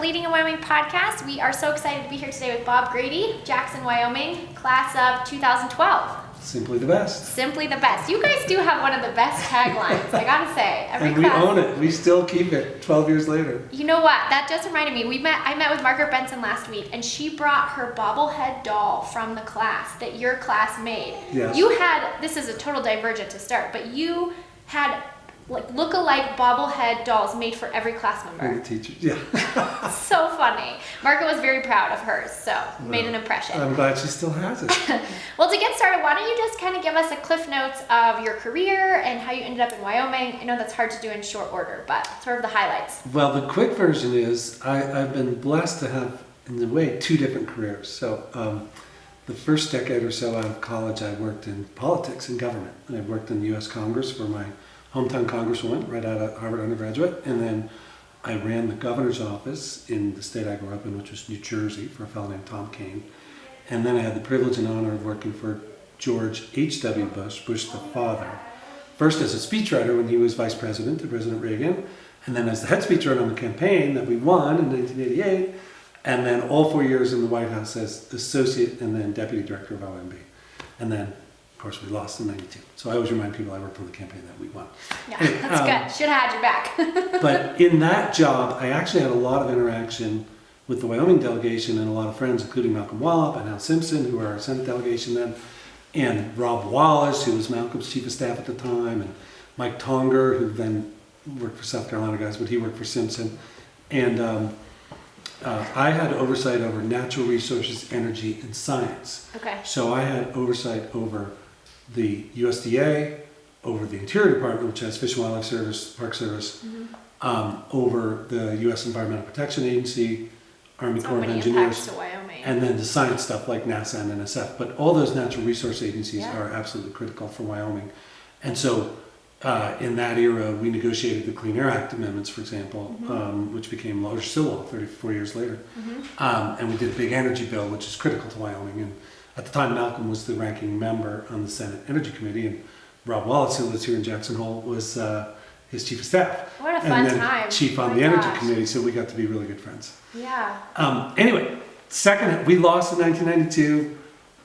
Leading in Wyoming podcast. We are so excited to be here today with Bob Grady, Jackson, Wyoming, class of 2012. Simply the best. Simply the best. You guys do have one of the best taglines, I gotta say. And we own it. We still keep it 12 years later. You know what? That just reminded me. I met with Margaret Benson last week, and she brought her bobblehead doll from the class that your class made. Yes. You had, this is a total divergent to start, but you had like look-alike bobblehead dolls made for every class member. And the teachers, yeah. So funny. Margaret was very proud of hers, so made an impression. I'm glad she still has it. Well, to get started, why don't you just kind of give us a cliff notes of your career and how you ended up in Wyoming? I know that's hard to do in short order, but sort of the highlights. Well, the quick version is I've been blessed to have, in a way, two different careers. So the first decade or so out of college, I worked in politics and government. I worked in the U.S. Congress for my hometown congresswoman right out of Harvard undergraduate, and then I ran the governor's office in the state I grew up in, which was New Jersey, for a fellow named Tom Kean. And then I had the privilege and honor of working for George H.W. Bush the father, first as a speechwriter when he was vice president to President Reagan, and then as the head speechwriter on the campaign that we won in 1988, and then all 4 years in the White House as associate and then deputy director of OMB. And then of course, we lost in '92. So I always remind people I worked on the campaign that we won. Yeah, that's good. Should have had your back. But in that job, I actually had a lot of interaction with the Wyoming delegation and a lot of friends, including Malcolm Wallop and Al Simpson, who were our Senate delegation then, and Rob Wallace, who was Malcolm's chief of staff at the time, and Mike Tonger, who then worked for South Carolina guys, but he worked for Simpson. And I had oversight over natural resources, energy, and science. Okay. So I had oversight over the USDA, over the Interior Department, which has Fish and Wildlife Service, Park Service, over the U.S. Environmental Protection Agency, Army Corps of Engineers, to Wyoming. and then the science stuff like NASA and NSF. But all those natural resource agencies are absolutely critical for Wyoming. And so in that era, we negotiated the Clean Air Act amendments, for example, which became law, or still law 34 years later. And we did a big energy bill, which is critical to Wyoming. And at the time, Malcolm was the ranking member on the Senate Energy Committee, and Rob Wallace, who lives here in Jackson Hole, was his chief of staff. What a fun and then time. Chief on the Energy Committee, so we got to be really good friends. Yeah. Anyway, we lost in 1992,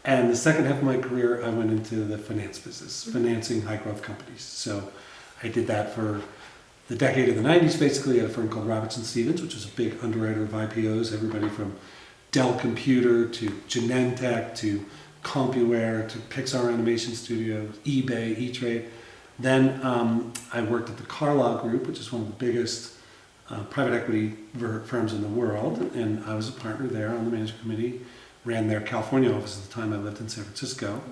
and the second half of my career, I went into the finance business, financing high growth companies. So I did that for the decade of the 90s, basically, at a firm called Robertson Stevens, which was a big underwriter of IPOs, everybody from Dell Computer to Genentech to CompuWare to Pixar Animation Studios, eBay, E-Trade. Then I worked at the Carlyle Group, which is one of the biggest private equity firms in the world, and I was a partner there on the management committee, ran their California office at the time I lived in San Francisco,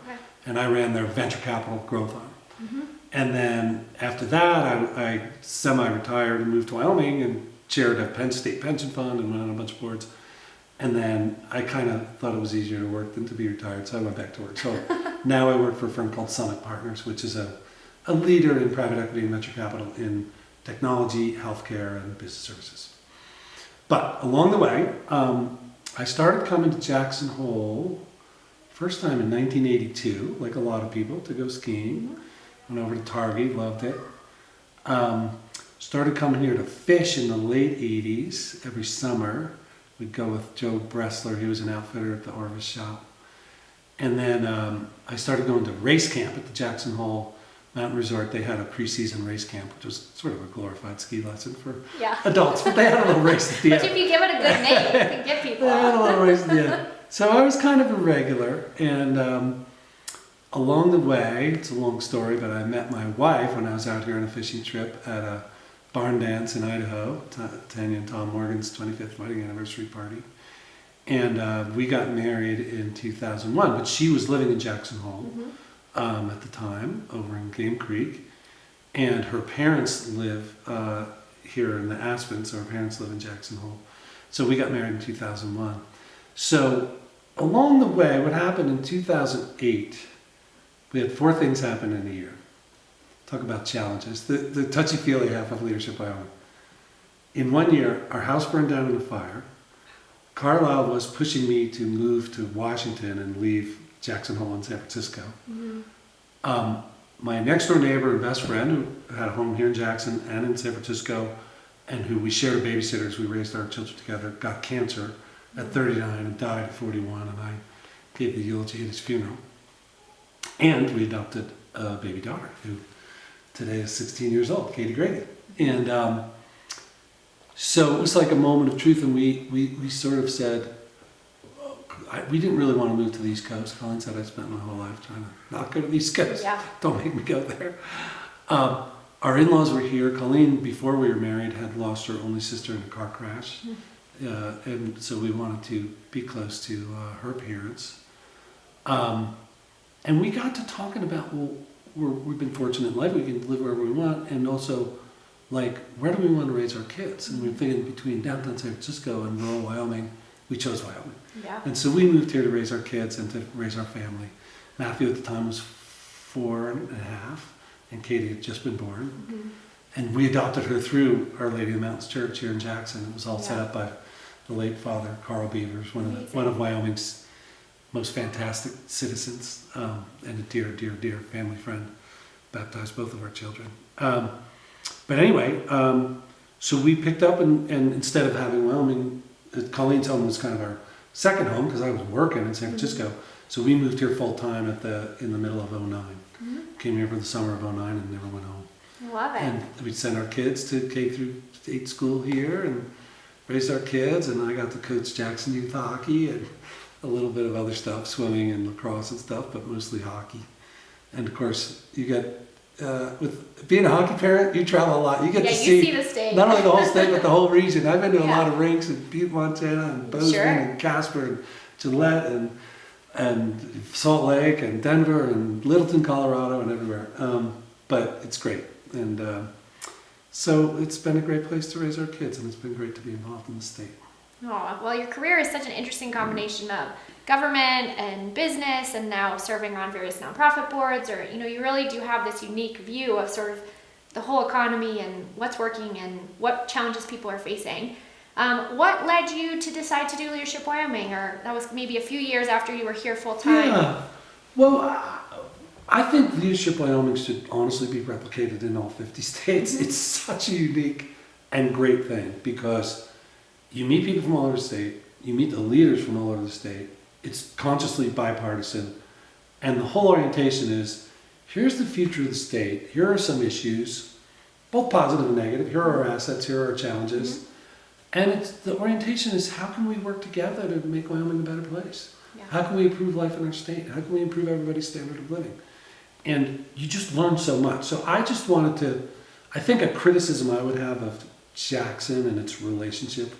and I ran their venture capital growth arm. And then after that, I semi-retired and moved to Wyoming and chaired a Penn State pension fund and went on a bunch of boards. And then I kind of thought it was easier to work than to be retired, so I went back to work. So now I work for a firm called Summit Partners, which is a leader in private equity and venture capital in technology, healthcare, and business services. But along the way, I started coming to Jackson Hole first time in 1982, like a lot of people, to go skiing. Went over to Targhee, loved it. Started coming here to fish in the late 80s every summer. We'd go with Joe Bressler, he was an outfitter at the Orvis shop. And then I started going to race camp at the Jackson Hole Mountain Resort. They had a preseason race camp, which was sort of a glorified ski lesson for adults, but they had a little race at the end. But if you give it a good name, you can get people. They had a little race at the end. So I was kind of a regular, and along the way, it's a long story, but I met my wife when I was out here on a fishing trip at a barn dance in Idaho, Tanya and Tom Morgan's 25th wedding anniversary party. And we got married in 2001, but she was living in Jackson Hole at the time, over in Game Creek. And her parents live here in the Aspens, so her parents live in Jackson Hole. So we got married in 2001. So along the way, what happened in 2008, we had 4 things happen in a year. Talk about challenges. The touchy-feely half of Leadership Wyoming. In 1 year, our house burned down in a fire. Carlisle was pushing me to move to Washington and leave Jackson Hole in San Francisco. My next door neighbor and best friend, who had a home here in Jackson and in San Francisco, and who we shared a babysitter as we raised our children together, got cancer at 39 and died at 41, and I gave the eulogy at his funeral. And we adopted a baby daughter who today is 16 years old, Katie Grady. And so it was like a moment of truth, and we sort of said, we didn't really want to move to the East Coast. Colleen said, I spent my whole life trying to not go to the East Coast. Yeah. Don't make me go there. Our in-laws were here. Colleen, before we were married, had lost her only sister in a car crash. And so we wanted to be close to her parents. And we got to talking about, well, we've been fortunate in life. We can live wherever we want. And also, like, where do we want to raise our kids? And we were thinking between downtown San Francisco and rural Wyoming. We chose Wyoming. Yeah. And so we moved here to raise our kids and to raise our family. Matthew at the time was 4.5, and Katie had just been born. Mm-hmm. And we adopted her through Our Lady of the Mountains Church here in Jackson. It was all set up by the late Father Carl Beavers, one of Wyoming's most fantastic citizens, and a dear, dear, dear family friend. Baptized both of our children. But anyway, so we picked up, and instead of having Wyoming, Colleen's home was kind of our second home because I was working in San Francisco. So we moved here full time in the middle of '09. Came here for the summer of '09 and never went home. Love it. And we'd send our kids to K through 8 school here and raised our kids, and I got to coach Jackson youth hockey and a little bit of other stuff, swimming and lacrosse and stuff, but mostly hockey. And of course, you get with being a hockey parent, you travel a lot. You get to see the state. not only the whole state, but the whole region. I've been to a lot of rinks in Butte, Montana, and Bozeman, and Casper, and Gillette, and Salt Lake, and Denver, and Littleton, Colorado, and everywhere. But it's great. And so it's been a great place to raise our kids, and it's been great to be involved in the state. Oh, well, your career is such an interesting combination of government and business, and now serving on various nonprofit boards, or, you really do have this unique view of sort of the whole economy and what's working and what challenges people are facing. What led you to decide to do Leadership Wyoming, or that was maybe a few years after you were here full time? Yeah, well, I think Leadership Wyoming should honestly be replicated in all 50 states. It's such a unique and great thing because you meet people from all over the state, you meet the leaders from all over the state, it's consciously bipartisan, and the whole orientation is, here's the future of the state, here are some issues, both positive and negative, here are our assets, here are our challenges, and the orientation is how can we work together to make Wyoming a better place? Yeah. How can we improve life in our state? How can we improve everybody's standard of living? And you just learn so much. So I just wanted to, I think a criticism I would have of Jackson and its relationship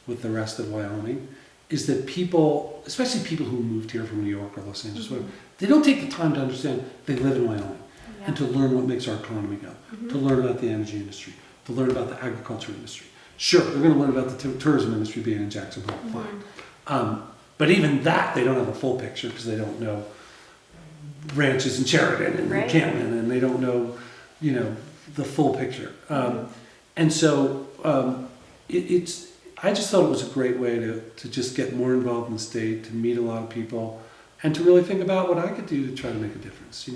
with the rest of Wyoming is that people, especially people who moved here from New York or Los Angeles, whatever, they don't take the time to understand they live in Wyoming and to learn what makes our economy go, to learn about the energy industry, to learn about the agriculture industry. Sure, they're going to learn about the tourism industry being in Jackson Hole, fine. But even that, they don't have a full picture because they don't know ranches in Sheridan and Canton, and they don't know, the full picture. And so I just thought it was a great way to just get more involved in the state, to meet a lot of people, and to really think about what I could do to try to make a difference,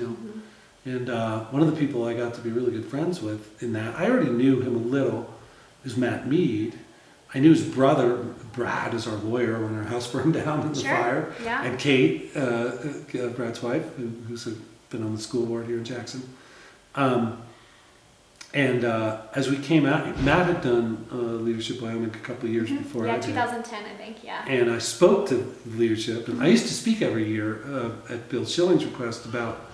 And one of the people I got to be really good friends with in that, I already knew him a little, is Matt Mead. I knew his brother, Brad, is our lawyer when our house burned down in the fire. Yeah. And Kate, Brad's wife, who's been on the school board here in Jackson. And as we came out, Matt had done Leadership Wyoming a couple of years before I did. 2010, I think, And I spoke to leadership, and I used to speak every year at Bill Schilling's request about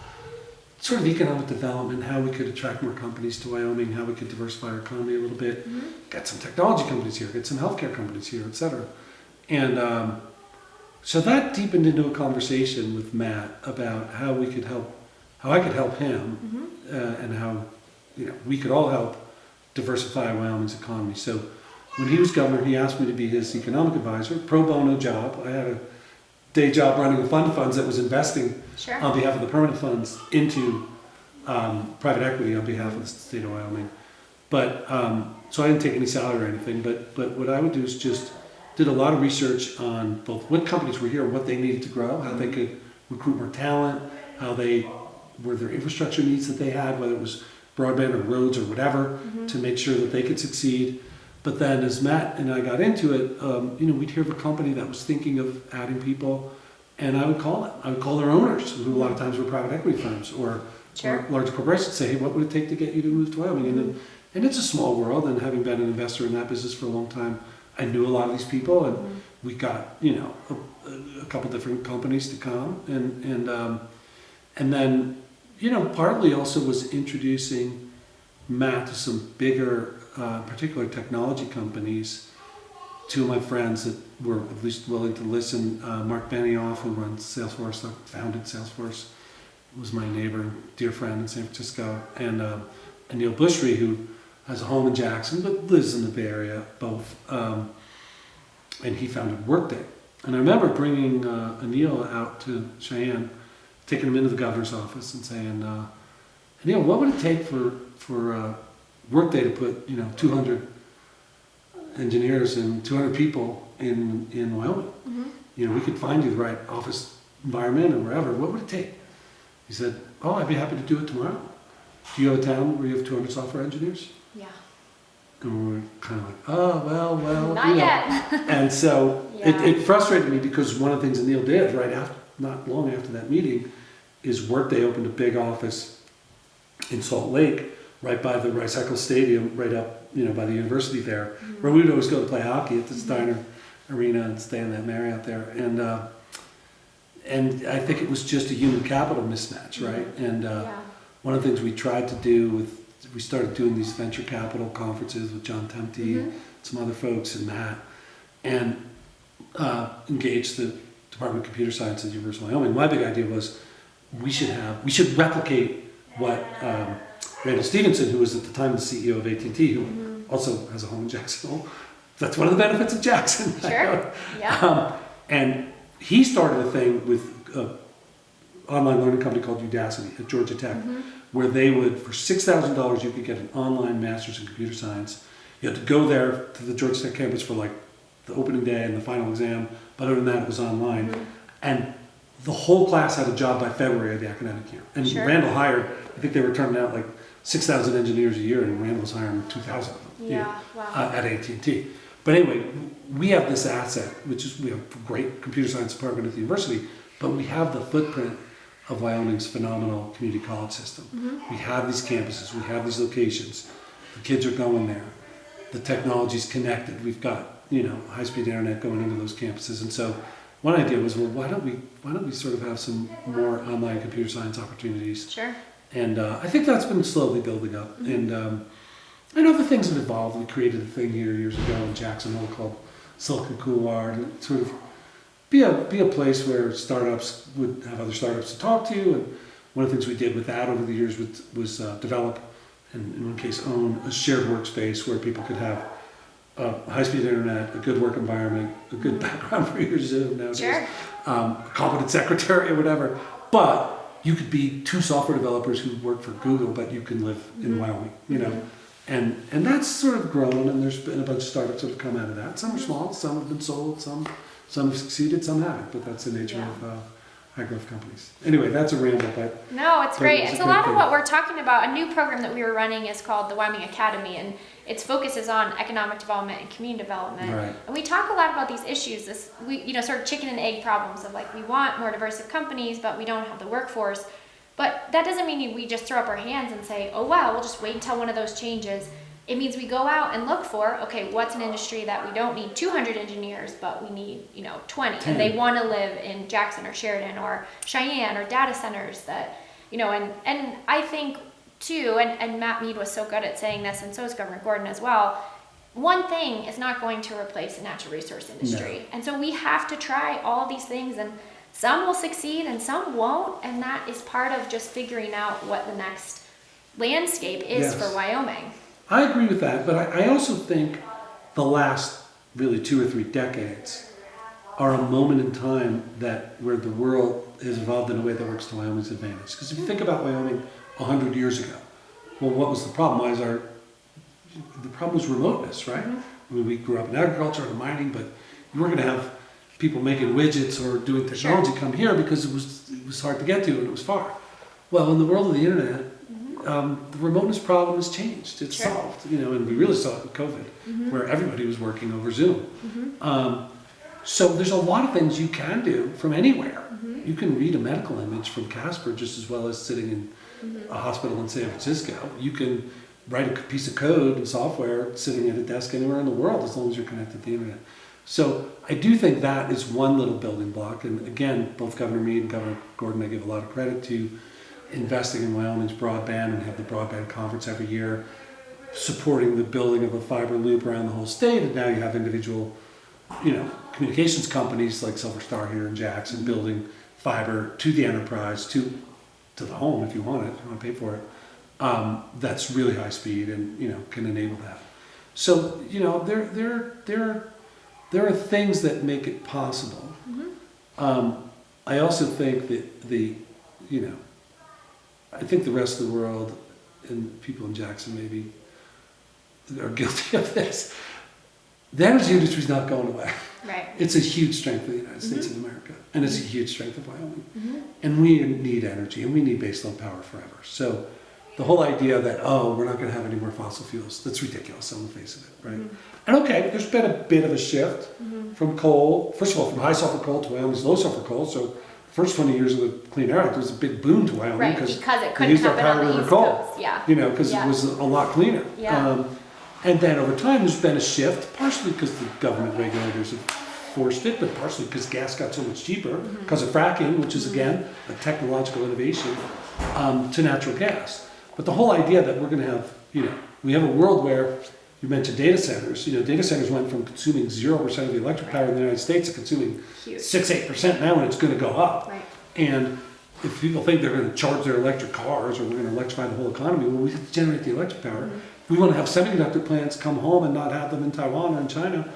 sort of economic development, how we could attract more companies to Wyoming, how we could diversify our economy a little bit, get some technology companies here, get some healthcare companies here, etc. And so that deepened into a conversation with Matt about how we could help, how I could help him, and how we could all help diversify Wyoming's economy. So when he was governor, he asked me to be his economic advisor, pro bono job. I had a day job running a fund of funds that was investing on behalf of the permanent funds into private equity on behalf of the state of Wyoming. But so I didn't take any salary or anything. But what I would do is just did a lot of research on both what companies were here, what they needed to grow, how they could recruit more talent, how they were their infrastructure needs that they had, whether it was broadband or roads or whatever, to make sure that they could succeed. But then as Matt and I got into it, we'd hear of a company that was thinking of adding people, and I would call them. I would call their owners, who a lot of times were private equity firms or large corporations, say, hey, what would it take to get you to move to Wyoming? And it's a small world, and having been an investor in that business for a long time, I knew a lot of these people, and we got, a couple different companies to come, and then, partly also was introducing Matt to some bigger, particular technology companies. Two of my friends that were at least willing to listen, Mark Benioff, who runs Salesforce, founded Salesforce, was my neighbor, dear friend in San Francisco, and Neil Bushry, who has a home in Jackson but lives in the Bay Area, both, and he founded Workday. And I remember bringing Anil out to Cheyenne, taking him into the governor's office and saying, Anil, what would it take for Workday to put 200 engineers and 200 people in Wyoming? We could find you the right office environment or wherever. What would it take? He said, oh, I'd be happy to do it tomorrow. Do you have a town where you have 200 software engineers? Yeah. And we were kind of like, oh, well. Not yet. And so it frustrated me because one of the things that Neil did not long after that meeting is Workday opened a big office in Salt Lake right by the Rice Eccles Stadium, right up, by the university there, where we would always go to play hockey at the Steiner Arena and stay in that Marriott there. And I think it was just a human capital mismatch, right? And one of the things we tried to do we started doing these venture capital conferences with John Temte, some other folks, and Matt, and engaged the Department of Computer Science at the University of Wyoming. My big idea was we should replicate what Randall Stevenson, who was at the time the CEO of AT&T, who also has a home in Jackson Hole. That's one of the benefits of Jackson. Sure. Yeah. And he started a thing with an online learning company called Udacity at Georgia Tech, where they would, for $6,000, you could get an online master's in computer science. You had to go there to the Georgia Tech campus for like the opening day and the final exam, but other than that, it was online. And the whole class had a job by February of the academic year. And Randall hired, I think they were turning out like 6,000 engineers a year, and Randall was hiring 2,000 of them at AT&T. But anyway, we have this asset, which is we have a great computer science department at the university, but we have the footprint of Wyoming's phenomenal community college system. We have these campuses, we have these locations, the kids are going there, the technology's connected, we've got high-speed internet going into those campuses, and so one idea was, well, why don't we sort of have some more online computer science opportunities? Sure. And I think that's been slowly building up, and other things have evolved. We created a thing here years ago in Jackson Hole called Silicon Couloir, and sort of be a place where startups would have other startups to talk to. And one of the things we did with that over the years was develop, and in one case own, a shared workspace where people could have high-speed internet, a good work environment, a good background for your Zoom nowadays, a competent secretary or whatever. But you could be two software developers who work for Google, but you can live in Wyoming, And that's sort of grown, and there's been a bunch of startups that have come out of that. Some are small, some have been sold, some have succeeded, some haven't, but that's the nature of high-growth companies. Anyway, that's a ramble, but... No, it's great. It's a lot of what we're talking about. A new program that we were running is called the Wyoming Academy, and its focus is on economic development and community development. Right. And we talk a lot about these issues, sort of chicken and egg problems of like, we want more diverse companies, but we don't have the workforce. But that doesn't mean we just throw up our hands and say, oh, wow, we'll just wait until one of those changes. It means we go out and look for, okay, what's an industry that we don't need 200 engineers, but we need, 20. 10. And they want to live in Jackson or Sheridan or Cheyenne or data centers that, and I think too, and Matt Mead was so good at saying this, and so is Governor Gordon as well, one thing is not going to replace the natural resource industry. No. And so we have to try all these things, and some will succeed and some won't, and that is part of just figuring out what the next landscape is for Wyoming. I agree with that, but I also think the last really 2 or 3 decades are a moment in time where the world has evolved in a way that works to Wyoming's advantage. Because if you think about Wyoming 100 years ago, well, what was the problem? The problem was remoteness, right? I mean, we grew up in agriculture and mining, but you weren't going to have people making widgets or doing technology come here because it was hard to get to and it was far. Well, in the world of the internet, the remoteness problem has changed. It's Sure. solved, and we really saw it in COVID, where everybody was working over Zoom. So there's a lot of things you can do from anywhere. You can read a medical image from Casper just as well as sitting in a hospital in San Francisco. You can write a piece of code and software sitting at a desk anywhere in the world as long as you're connected to the internet. So I do think that is one little building block. And again, both Governor Mead and Governor Gordon, I give a lot of credit to investing in Wyoming's broadband and have the broadband conference every year, supporting the building of a fiber loop around the whole state. And now you have individual, communications companies like Silver Star here in Jackson building fiber to the enterprise, to the home if you want it, if you want to pay for it. That's really high speed and can enable that. So there are things that make it possible. I also think that I think the rest of the world and people in Jackson maybe are guilty of this. The energy industry is not going away. Right. It's a huge strength of the United States of America, and it's a huge strength of Wyoming. And we need energy, and we need baseload power forever. So the whole idea that, we're not going to have any more fossil fuels, that's ridiculous on the face of it, right? And okay, there's been a bit of a shift from coal, first of all, from high sulfur coal to Wyoming's low sulfur coal. So the first 20 years of the Clean Air Act was a big boon to Wyoming. Right, because it we couldn't used our happen on Powder the River East coal, Coast. Yeah. because it was a lot cleaner. Yeah. And then over time, there's been a shift, partially because the government regulators have forced it, but partially because gas got so much cheaper because of fracking, which is again a technological innovation, to natural gas. But the whole idea that we're going to have, we have a world where you mentioned data centers. Data centers went from consuming 0% of the electric power in the United States to consuming 6-8% now, and it's going to go up. Right. And if people think they're going to charge their electric cars or we're going to electrify the whole economy, well, we have to generate the electric power. We want to have semiconductor plants come home and not have them in Taiwan or in China.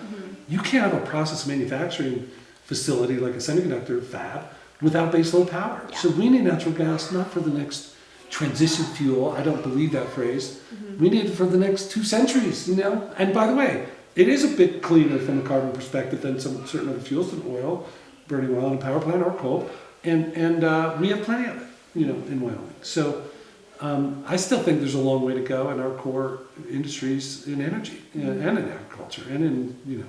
You can't have a process manufacturing facility like a semiconductor fab without baseload power. Yeah. So we need natural gas, not for the next transition fuel. I don't believe that phrase. We need it for the next 2 centuries, And by the way, it is a bit cleaner from a carbon perspective than some certain other fuels, than oil, burning oil in a power plant or coal. And we have plenty of it, in Wyoming. So I still think there's a long way to go in our core industries in energy and in agriculture and in,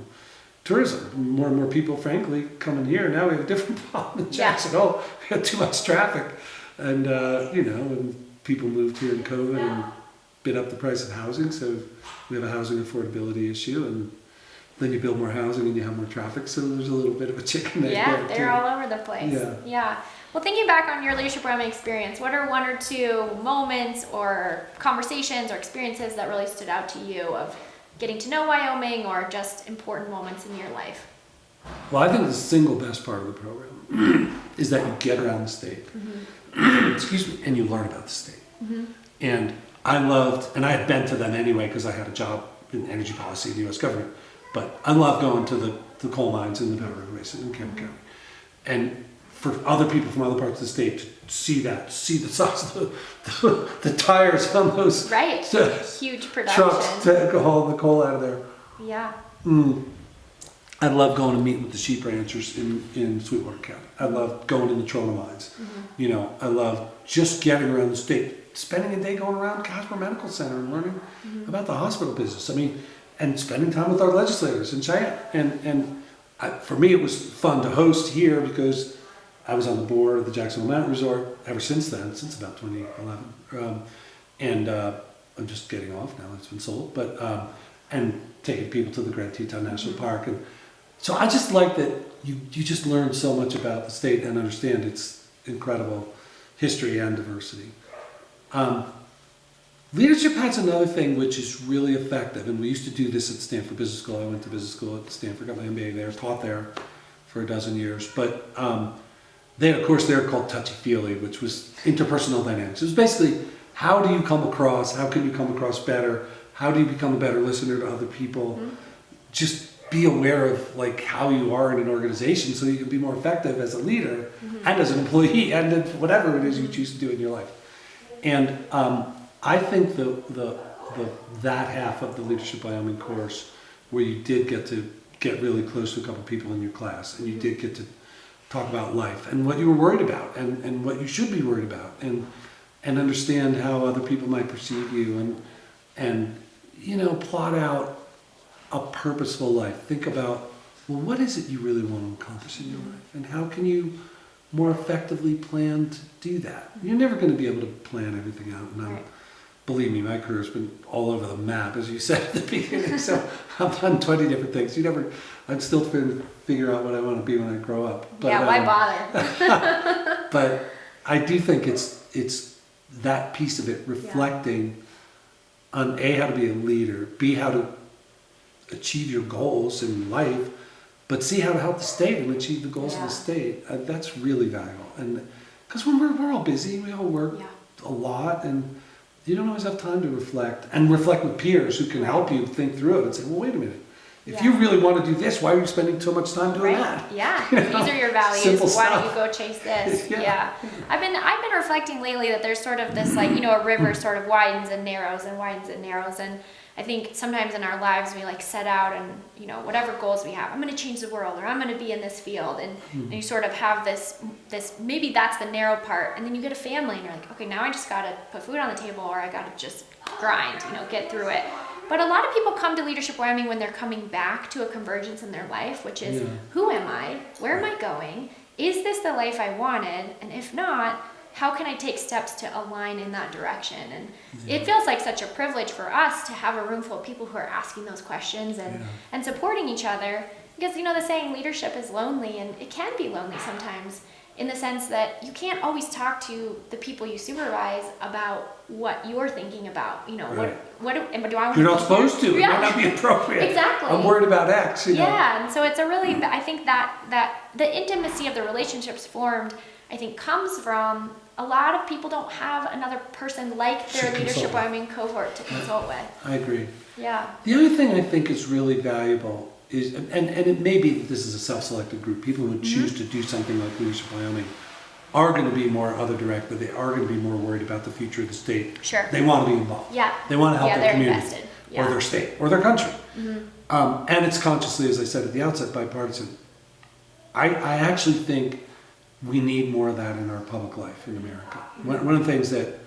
tourism. More and more people, frankly, coming here. Now we have a different problem in Jackson. Oh, we got too much traffic. And, and people moved here in COVID and bid up the price of housing. So we have a housing affordability issue. And then you build more housing and you have more traffic. So there's a little bit of a chicken egg. Yeah, they're all over the place. Yeah. Well, thinking back on your Leadership Wyoming experience, what are 1 or 2 moments or conversations or experiences that really stood out to you of getting to know Wyoming or just important moments in your life? Well, I think the single best part of the program is that you get around the state, excuse me, and you learn about the state. And I loved, and I had been to them anyway because I had a job in energy policy in the U.S. government, but I love going to the coal mines in the Powder River Basin in Campbell County. And for other people from other parts of the state to see the size of the tires on those huge production trucks to haul the coal out of there. Yeah. I love going to meet with the sheep ranchers in Sweetwater County. I love going in the Trona mines. I love just getting around the state, spending a day going around Casper Medical Center and learning about the hospital business. And spending time with our legislators in Cheyenne. And for me, it was fun to host here because I was on the board of the Jackson Mountain Resort ever since then, since about 2011. And I'm just getting off now, it's been sold, but and taking people to the Grand Teton National Park. And so I just like that you just learn so much about the state and understand its incredible history and diversity. Leadership has another thing which is really effective, and we used to do this at Stanford Business School. I went to business school at Stanford, got my MBA there, taught there for a dozen years. But of course, they're called touchy-feely, which was interpersonal dynamics. It was basically, how do you come across, how can you come across better, how do you become a better listener to other people? Just be aware of how you are in an organization so you can be more effective as a leader and as an employee and whatever it is you choose to do in your life. And I think that half of the Leadership Wyoming course, where you did get to get really close to a couple people in your class, and you did get to talk about life and what you were worried about and what you should be worried about, and and understand how other people might perceive you, and plot out a purposeful life. Think about, well, what is it you really want to accomplish in your life, and how can you more effectively plan to do that? You're never going to be able to plan everything out, and Right. believe me, my career's been all over the map, as you said at the beginning. So I've done 20 different things. I'm still trying to figure out what I want to be when I grow up. But, Yeah, why bother? but I do think it's that piece of it, reflecting on A, how to be a leader, B, how to achieve your goals in life, but C, how to help the state and achieve the goals of the state. That's really valuable. And because when we're all busy, we all work a lot, and you don't always have time to reflect with peers who can help you think through it and say, well, wait a minute. If you really want to do this, why are you spending so much time doing that? Yeah, these are your values. Simple Why stuff. don't you go chase this? Yeah. I've been reflecting lately that there's sort of this a river sort of widens and narrows and widens and narrows, and I think sometimes in our lives we set out and whatever goals we have, I'm going to change the world, or I'm going to be in this field, and you sort of have this maybe that's the narrow part, and then you get a family and you're like, okay, now I just got to put food on the table, or I got to just grind, get through it. But a lot of people come to Leadership Wyoming when they're coming back to a convergence in their life, which is, who am I? Where am I going? Is this the life I wanted? And if not, how can I take steps to align in that direction? And it feels like such a privilege for us to have a room full of people who are asking those questions and supporting each other. Because, the saying, leadership is lonely, and it can be lonely sometimes, in the sense that you can't always talk to the people you supervise about what you're thinking about. What do I want to do? You're not supposed to. It might not be appropriate. Exactly. I'm worried about X. Yeah, and so it's a really, I think that the intimacy of the relationships formed, I think, comes from a lot of people don't have another person like their Leadership Wyoming cohort to consult with. I agree. Yeah. The other thing I think is really valuable is, and it may be that this is a self-selected group, people who choose to do something like Leadership Wyoming are going to be more other directed. They are going to be more worried about the future of the state. Sure. They want to be involved. Yeah. They want to help their community invested. or their state or their country. And it's consciously, as I said at the outset, bipartisan. I actually think we need more of that in our public life in America. One of the things that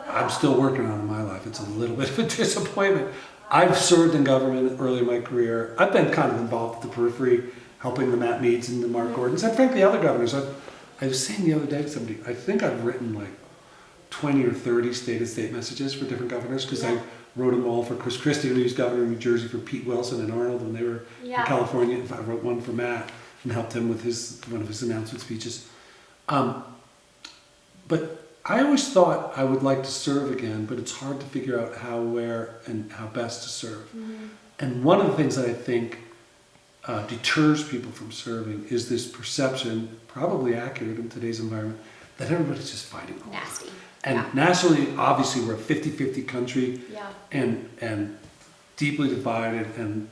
I'm still working on in my life, it's a little bit of a disappointment. I've served in government early in my career. I've been kind of involved at the periphery, helping the Matt Meads and the Mark Gordons, and frankly other governors. I was saying the other day to somebody, I think I've written 20 or 30 state-of-state messages for different governors, because I wrote them all for Chris Christie, when he was governor of New Jersey, for Pete Wilson and Arnold when they were in California. I wrote one for Matt and helped him with one of his announcement speeches. But I always thought I would like to serve again, but it's hard to figure out how, where, and how best to serve. And one of the things that I think deters people from serving is this perception, probably accurate in today's environment, that everybody's just fighting all Nasty. And nationally, obviously, we're a 50-50 country, and deeply divided, and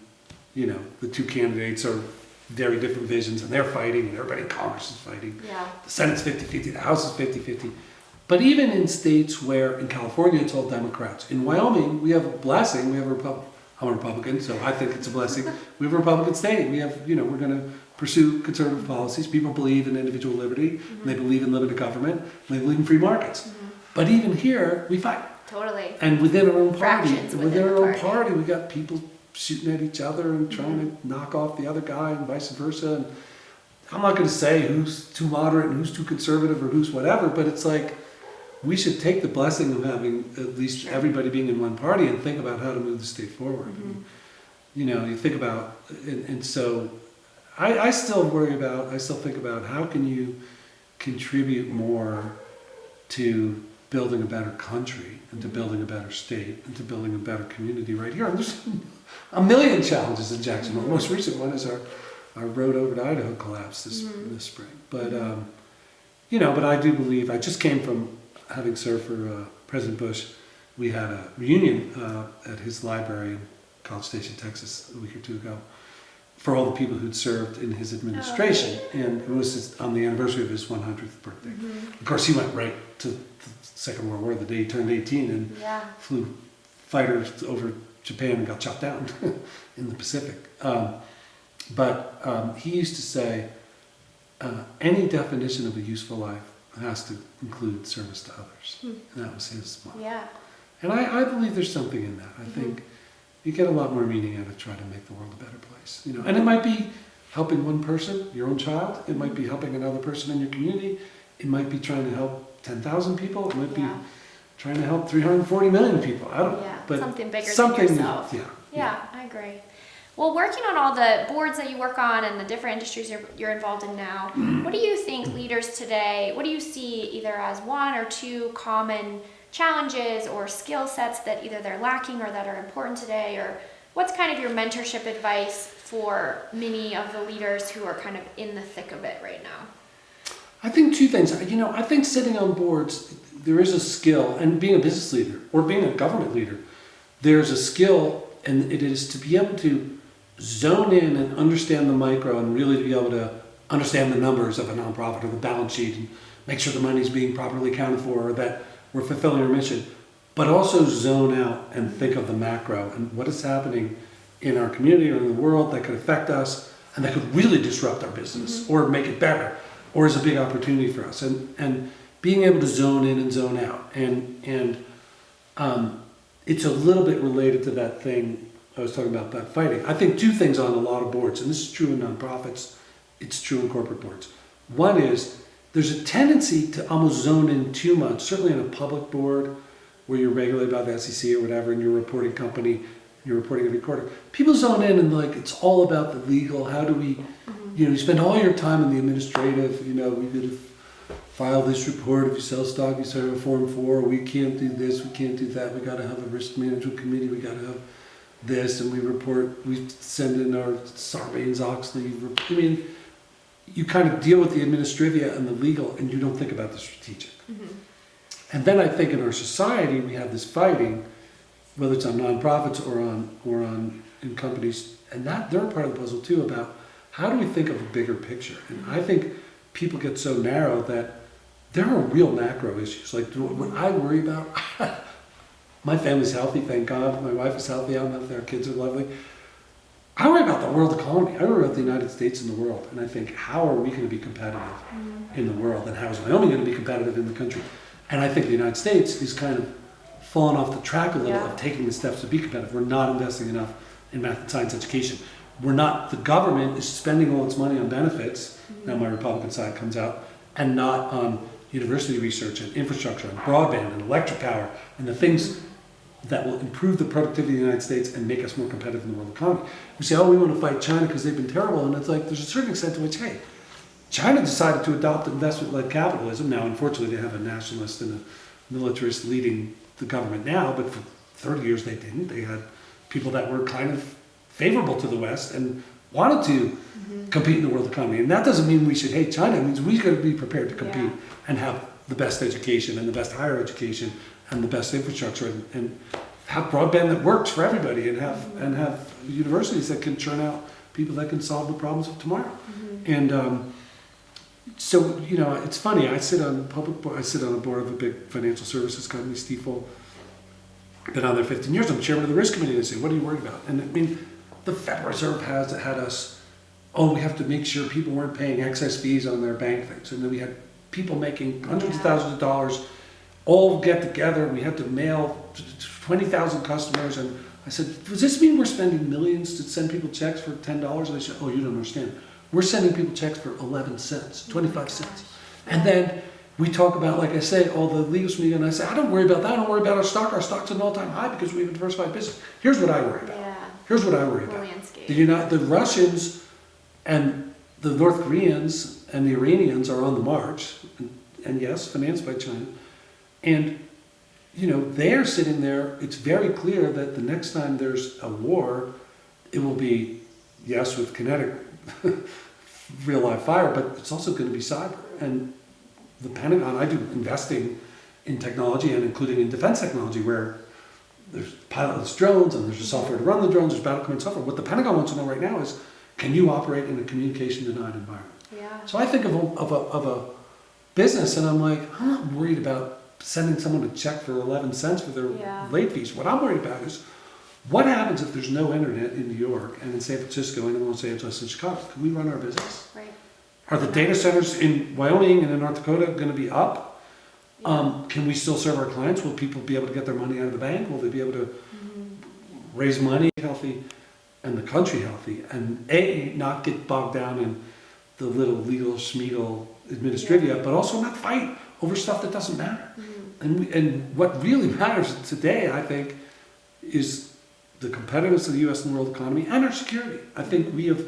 the two candidates are very different visions, and they're fighting, and everybody in Congress is fighting. The Senate's 50-50, the House is 50-50. But even in states where, in California, it's all Democrats. In Wyoming, we have a blessing. We have a Republican. I'm a Republican, so I think it's a blessing. We have a Republican state. We have, we're going to pursue conservative policies. People believe in individual liberty, and they believe in limited government, and they believe in free markets. But even here, we fight. Totally. And within our own party, Fractions within our own party, we got people shooting at each other and trying to knock off the other guy, and vice versa. And I'm not going to say who's too moderate and who's too conservative or who's whatever, but it's like, we should take the blessing of having at least everybody being in one party and think about how to move the state forward. And, you think about, and so I still think about how can you contribute more to building a better country, and to building a better state, and to building a better community right here. And there's a million challenges in Jacksonville. The most recent one is our road over to Idaho collapsed this spring. But, but I do believe, I just came from having served for President Bush. We had a reunion at his library in College Station, Texas, a week or two ago, for all the people who'd served in his administration. And it was on the anniversary of his 100th birthday. Of course, he went right to the Second World War, the day he turned 18, and flew fighters over Japan and got shot down in the Pacific. But he used to say, any definition of a useful life has to include service to others. And that was his model. Yeah. And I believe there's something in that. I think you get a lot more meaning out of trying to make the world a better place. You know, and it might be helping one person, your own child. It might be helping another person in your community. It might be trying to help 10,000 people. It might be trying to help 340 million people. I don't know. Yeah, But something bigger than yourself. Yeah, I agree. Well, working on all the boards that you work on and the different industries you're involved in now, what do you think leaders today, what do you see either as one or two common challenges or skill sets that either they're lacking or that are important today? Or what's kind of your mentorship advice for many of the leaders who are kind of in the thick of it right now? I think two things. You know, I think sitting on boards, there is a skill, and being a business leader or being a government leader, there's a skill, and it is to be able to zone in and understand the micro and really to be able to understand the numbers of a nonprofit or the balance sheet and make sure the money's being properly accounted for or that we're fulfilling our mission, but also zone out and think of the macro and what is happening in our community or in the world that could affect us and that could really disrupt our business or make it better or is a big opportunity for us. And being able to zone in and zone out. And it's a little bit related to that thing I was talking about fighting. I think two things on a lot of boards, and this is true in nonprofits, it's true in corporate boards. One is there's a tendency to almost zone in too much, certainly in a public board where you're regulated by the SEC or whatever, and you're a reporting company, you're reporting every quarter. People zone in and like it's all about the legal. How do we, you know, you spend all your time in the administrative, you know, we could have filed this report, if you sell stock, you start a Form 4, we can't do this, we can't do that, we got to have a risk management committee, we got to have this, and we report, we send in our Sarbanes-Oxley. I mean, you kind of deal with the administrivia and the legal, and you don't think about the strategic. And then I think in our society we have this fighting, whether it's on nonprofits or on in companies, and that they're part of the puzzle too about how do we think of a bigger picture. And I think people get so narrow that there are real macro issues. Like what I worry about. My family's healthy, thank God. My wife is healthy. I'm healthy. Our kids are lovely. I worry about the world economy. I worry about the United States and the world. And I think, how are we going to be competitive in the world? And how is Wyoming going to be competitive in the country? And I think the United States is kind of fallen off the track a little of taking the steps to be competitive. We're not investing enough in math and science education. We're not, the government is spending all its money on benefits. Now my Republican side comes out, and not on university research and infrastructure and broadband and electric power and the things that will improve the productivity of the United States and make us more competitive in the world economy. We say, oh, we want to fight China because they've been terrible. And it's like, there's a certain extent to which, hey, China decided to adopt investment-led capitalism. Now, unfortunately, they have a nationalist and a militarist leading the government now, but for 30 years they didn't. They had people that were kind of favorable to the West and wanted to compete in the world economy. And that doesn't mean we should hate China. It means we got to be prepared to compete and have the best education and the best higher education and the best infrastructure and have broadband that works for everybody and have universities that can churn out people that can solve the problems of tomorrow. And so, you know, it's funny, I sit on a board of a big financial services company, Stifel. Been on there 15 years. I'm chairman of the risk committee. They say, what are you worried about? And I mean, the Federal Reserve had us, we have to make sure people weren't paying excess fees on their bank things. And then we had people making hundreds of thousands of dollars all get together. We had to mail 20,000 customers. And I said, does this mean we're spending millions to send people checks for $10? And they said, oh, you don't understand. We're sending people checks for 11 cents, 25 cents. And then we talk about, like I say, all the legal media, and I say, I don't worry about that. I don't worry about our stock. Our stock's at an all-time high because we have a diversified business. Here's what I worry about. Here's what I worry about. The Russians and the North Koreans and the Iranians are on the march, and yes, financed by China. And, you know, they're sitting there. It's very clear that the next time there's a war, it will be, yes, with kinetic real live fire, but it's also going to be cyber. And the Pentagon, I do investing in technology and including in defense technology where there's pilotless drones and there's a software to run the drones, there's battle command software. What the Pentagon wants to know right now is, can you operate in a communication denied environment? So I think of a business and I'm like, I'm not worried about sending someone a check for 11 cents for their late fees. What I'm worried about is, what happens if there's no internet in New York and in San Francisco and in Los Angeles and Chicago? Can we run our business? Are the data centers in Wyoming and in North Dakota going to be up? Can we still serve our clients? Will people be able to get their money out of the bank? Will they be able to raise money healthy and the country healthy? And not get bogged down in the little legal schmeagle administrivia, but also not fight over stuff that doesn't matter. And what really matters today, I think, is the competitiveness of the U.S. and world economy and our security. I think we have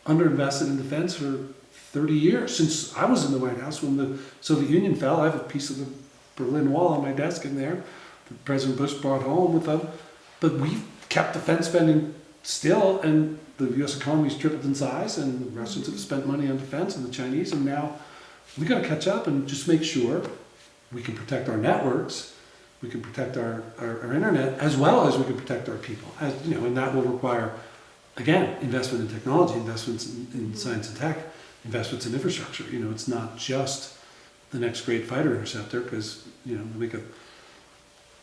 underinvested in defense for 30 years, since I was in the White House when the Soviet Union fell. I have a piece of the Berlin Wall on my desk in there that President Bush brought home with him. But we've kept defense spending still, and the U.S. economy's tripled in size, and the Russians have spent money on defense, and the Chinese, and now we got to catch up and just make sure we can protect our networks, we can protect our internet, as well as we can protect our people. And that will require, again, investment in technology, investments in science and tech, investments in infrastructure. It's not just the next great fighter interceptor, because we could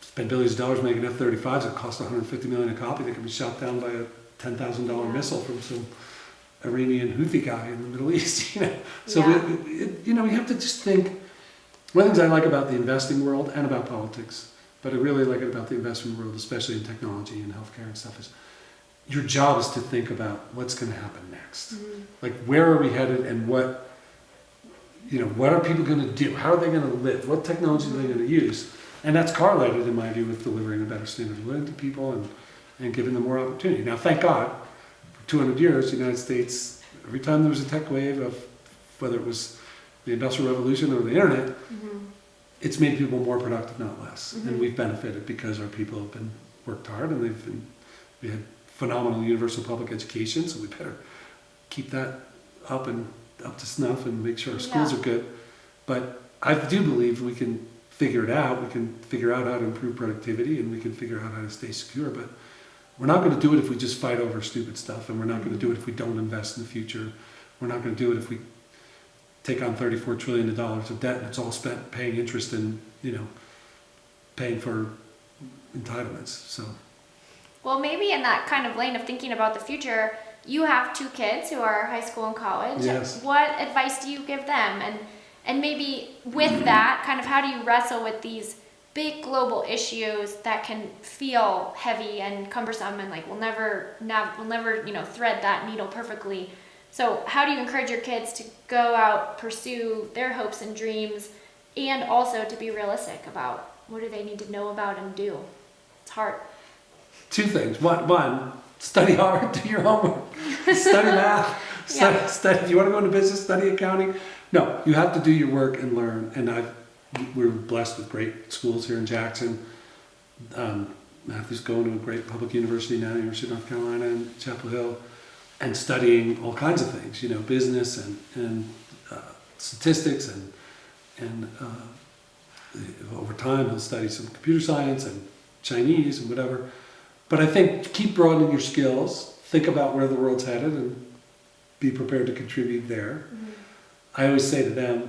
spend billions of dollars making F-35s that cost $150 million a copy. They could be shot down by a $10,000 missile from some Iranian Houthi guy in the Middle East. So we have to just think. One of the things I like about the investing world and about politics, but I really like it about the investment world, especially in technology and healthcare and stuff, is your job is to think about what's going to happen next. Like, where are we headed, and what are people going to do? How are they going to live? What technology are they going to use? And that's correlated, in my view, with delivering a better standard of living to people and giving them more opportunity. Now, thank God, for 200 years, the United States, every time there was a tech wave of, whether it was the Industrial Revolution or the internet, it's made people more productive, not less. And we've benefited because our people have been worked hard, and we had phenomenal universal public education, so we better keep that up to snuff and make sure our schools are good. But I do believe we can figure it out. We can figure out how to improve productivity, and we can figure out how to stay secure. But we're not going to do it if we just fight over stupid stuff, and we're not going to do it if we don't invest in the future. We're not going to do it if we take on $34 trillion of debt and it's all spent paying interest and paying for entitlements. So, well, maybe in that kind of lane of thinking about the future, you have 2 kids who are high school and college. Yes. What advice do you give them? And maybe with that, kind of how do you wrestle with these big global issues that can feel heavy and cumbersome, and like we'll never thread that needle perfectly. So how do you encourage your kids to go out, pursue their hopes and dreams, and also to be realistic about what do they need to know about and do? It's hard. 2 things. One, study hard, do your homework, study math, study. If you want to go into business, study accounting. No, you have to do your work and learn. And we're blessed with great schools here in Jackson. Matthew's going to a great public university now, University of North Carolina in Chapel Hill, and studying all kinds of things, business and statistics, and over time he'll study some computer science and Chinese and whatever. But I think keep broadening your skills, think about where the world's headed, and be prepared to contribute there. I always say to them,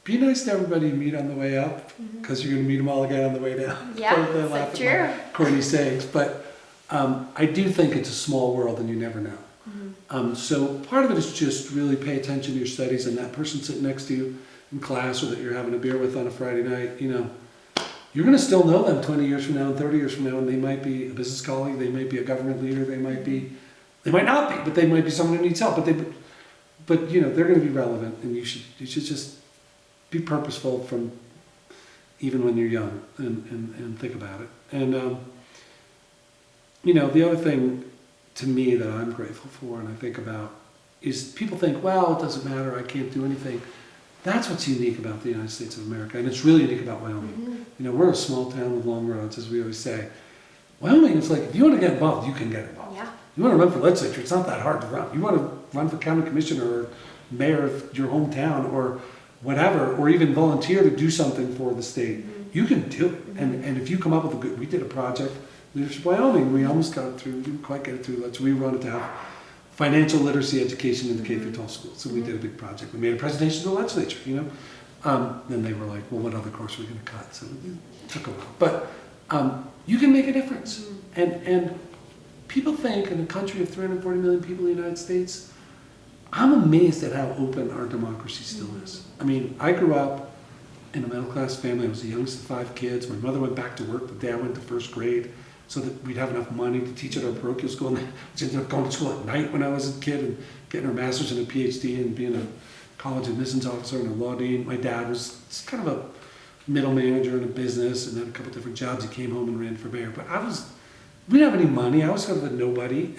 be nice to everybody you meet on the way up, because you're going to meet them all again on the way down. Yeah, They laugh so true. at my corny sayings, but I do think it's a small world and you never know. So part of it is just really pay attention to your studies, and that person sitting next to you in class or that you're having a beer with on a Friday night, you're going to still know them 20 years from now and 30 years from now, and they might be a business colleague, they might be a government leader, they might not be, but they might be someone who needs help, but they're going to be relevant, and you should just be purposeful from even when you're young and think about it. And the other thing to me that I'm grateful for and I think about is people think, well, it doesn't matter, I can't do anything. That's what's unique about the United States of America, and it's really unique about Wyoming. We're a small town with long roads, as we always say. Wyoming is like, if you want to get involved, you can get involved. Yeah. You want to run for legislature, it's not that hard to run. You want to run for county commissioner or mayor of your hometown or whatever, or even volunteer to do something for the state, you can do it. And if you come up with we did a project, Leadership Wyoming, we almost got it through, we didn't quite get it through, we wanted to have financial literacy education in the K-12 schools. So we did a big project. We made a presentation to the legislature, Then they were like, well, what other course are we going to cut? So it took a while. But you can make a difference. And people think in a country of 340 million people in the United States, I'm amazed at how open our democracy still is. I mean, I grew up in a middle-class family. I was the youngest of 5 kids. My mother went back to work the day I went to first grade so that we'd have enough money to teach at our parochial school. And she ended up going to school at night when I was a kid and getting her master's and a PhD and being a college admissions officer and a law dean. My dad was kind of a middle manager in a business and had a couple different jobs. He came home and ran for mayor. But we didn't have any money. I was kind of a nobody.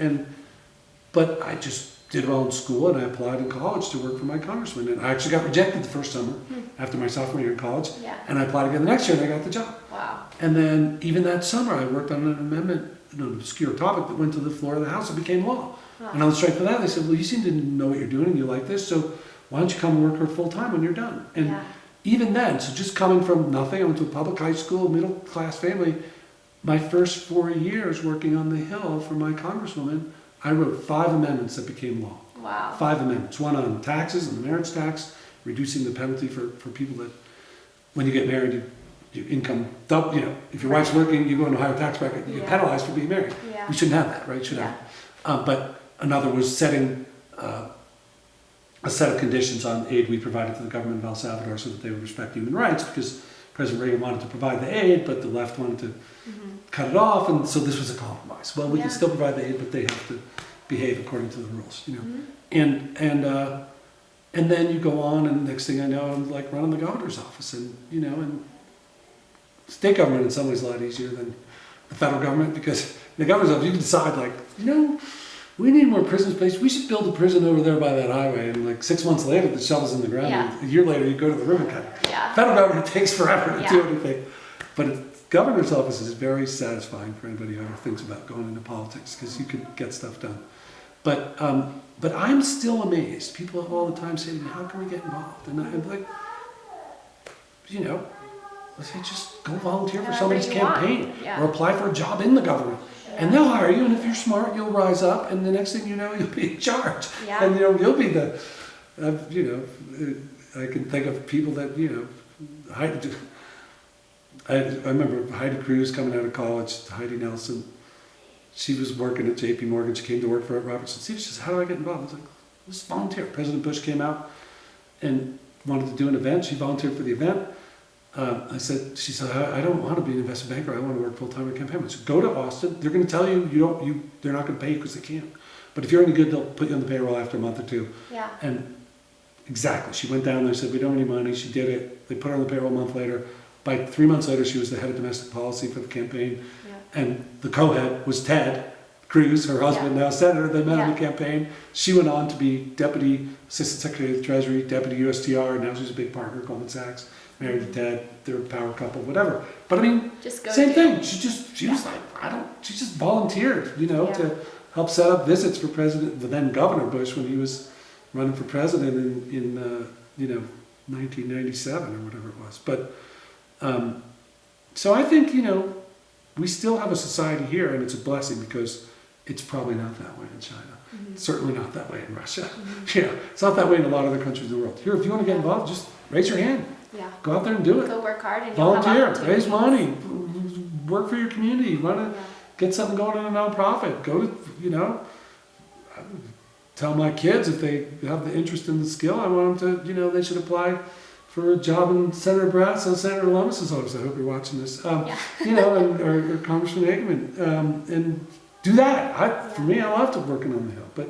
But I just did well in school, and I applied in college to work for my congressman. And I actually got rejected the first summer after my sophomore year in college. Yeah. And I applied again the next year, and I got the job. Wow. And then even that summer, I worked on an amendment, an obscure topic that went to the floor of the House and became law. Wow. And on the strength of that, they said, well, you seem to know what you're doing, and you like this, so why don't you come and work here full-time when you're done? And even then, so just coming from nothing, I went to a public high school, middle-class family. My first 4 years working on the Hill for my congresswoman, I wrote 5 amendments that became law. Wow. 5 amendments. One on taxes and the marriage tax, reducing the penalty for people that, when you get married, your income double. You know, if your wife's working, you go into a higher tax bracket, you get penalized for being married. Yeah. We shouldn't have that, right? Should have. But another was setting a set of conditions on aid we provided to the government of El Salvador so that they would respect human rights, because President Reagan wanted to provide the aid, but the left wanted to cut it off, and so this was a compromise. Well, we can still provide the aid, but they have to behave according to the rules, you know. And then you go on, and next thing I know, I'm like running the governor's office, and you know, and state government in some ways is a lot easier than the federal government, because in the governor's office you can decide, like, you know, we need more prison space. We should build a prison over there by that highway. And like 6 months later, the shovel's in the ground. Yeah. And a year later, you go to the ribbon cutting. Yeah. Federal government takes forever to do anything. But the governor's office is very satisfying for anybody who ever thinks about going into politics, because you can get stuff done. But I'm still amazed. People all the time say to me, how can we get involved? And I'm like, you know, I say just go volunteer for somebody's campaign or apply for a job in the government. And they'll hire you, and if you're smart, you'll rise up, and the next thing you know, you'll be in charge. Yeah. And you know, you'll be the, you know, I can think of people that, you know, I remember Heidi Cruz coming out of college, Heidi Nelson. She was working at J.P. Morgan. She came to work for Robertson Stevens. She said, how do I get involved? I was like, let's volunteer. President Bush came out and wanted to do an event. She volunteered for the event. She said, I don't want to be an investment banker. I want to work full-time in campaign. I said, go to Austin. They're going to tell you, they're not going to pay you because they can't. But if you're any good, they'll put you on the payroll after a month or two. Yeah. And exactly. She went down there, said, we don't have any money. She did it. They put her on the payroll a month later. By 3 months later, she was the head of domestic policy for the campaign. Yeah. And the co-head was Ted Cruz, her husband, now senator. They met on the campaign. She went on to be deputy assistant secretary of the Treasury, deputy USTR, and now she's a big partner at Goldman Sachs. Married to Ted, they're a power couple, whatever. But I mean, same thing. She was like, she just volunteered, you know, to help set up visits for the then Governor Bush when he was running for president in 1997 or whatever it was. But so I think, you know, we still have a society here, and it's a blessing, because it's probably not that way in China. Mm-hmm. It's certainly not that way in Russia. Mm-hmm. Yeah, it's not that way in a lot of other countries in the world. Here, if you want to get involved, just raise your hand. Yeah. Go out there and do it. Go work hard and volunteer, raise money, work for your community, get something going in a nonprofit. Go to, you know, tell my kids if they have the interest in the skill, I want them to, you know, they should apply for a job in Senator Brass and Senator Lummis's office. I hope you're watching this. You know, or Congressman Hageman, and do that. For me, I loved working on the Hill, but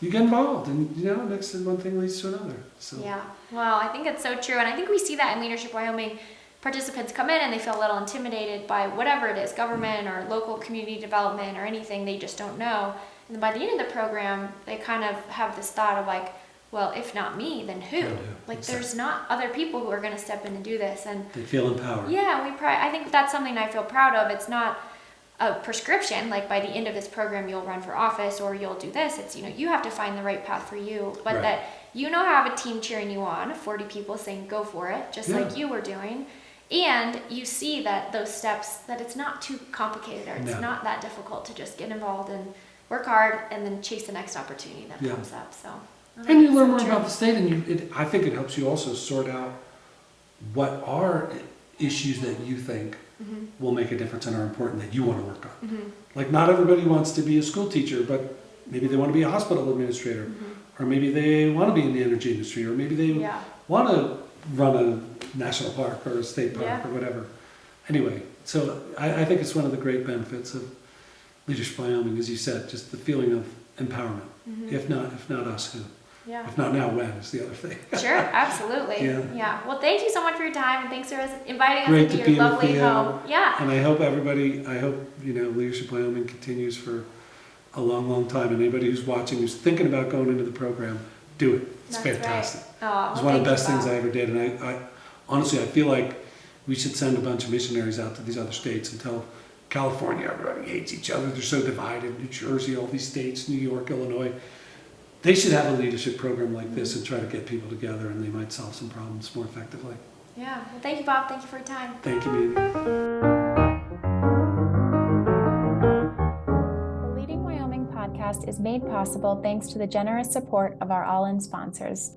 you get involved, and you know, next one thing leads to another. So. Yeah, well, I think it's so true, and I think we see that in Leadership Wyoming. Participants come in and they feel a little intimidated by whatever it is, government or local community development or anything they just don't know. And then by the end of the program, they kind of have this thought of like, well, if not me, then who? Like, there's not other people who are going to step in and do this, and they feel empowered. Yeah, I think that's something I feel proud of. It's not a prescription, like by the end of this program you'll run for office or you'll do this. It's, you know, you have to find the right path for you, but that you know have a team cheering you on, 40 people saying go for it, just like you were doing, and you see that those steps, that it's not too complicated, or it's not that difficult to just get involved and work hard and then chase the next opportunity that comes up. So and you learn more about the state, and I think it helps you also sort out what are issues that you think will make a difference and are important that you want to work on. Like, not everybody wants to be a school teacher, but maybe they want to be a hospital administrator, or maybe they want to be in the energy industry, or maybe they want to run a national park or a state park or whatever. Anyway, so I think it's one of the great benefits of Leadership Wyoming, as you said, just the feeling of empowerment. If not us, who? Yeah. If not now, when is the other thing. Sure, absolutely. Yeah. Well, thank you so much for your time, and thanks for inviting us Great into to your be with lovely you. home. Yeah. And I hope Leadership Wyoming continues for a long, long time. And anybody who's watching, who's thinking about going into the program, do it. It's That's fantastic. Right. Oh, It's one of the best things I ever did. And I honestly, I feel like we should send a bunch of missionaries out to these other states and tell California, everybody hates each other. They're so divided. New Jersey, all these states, New York, Illinois. They should have a leadership program like this and try to get people together, and they might solve some problems more effectively. Yeah. Well, thank you, Bob. Thank you for your time. Thank you, Mandy. The Leading Wyoming podcast is made possible thanks to the generous support of our all-in sponsors.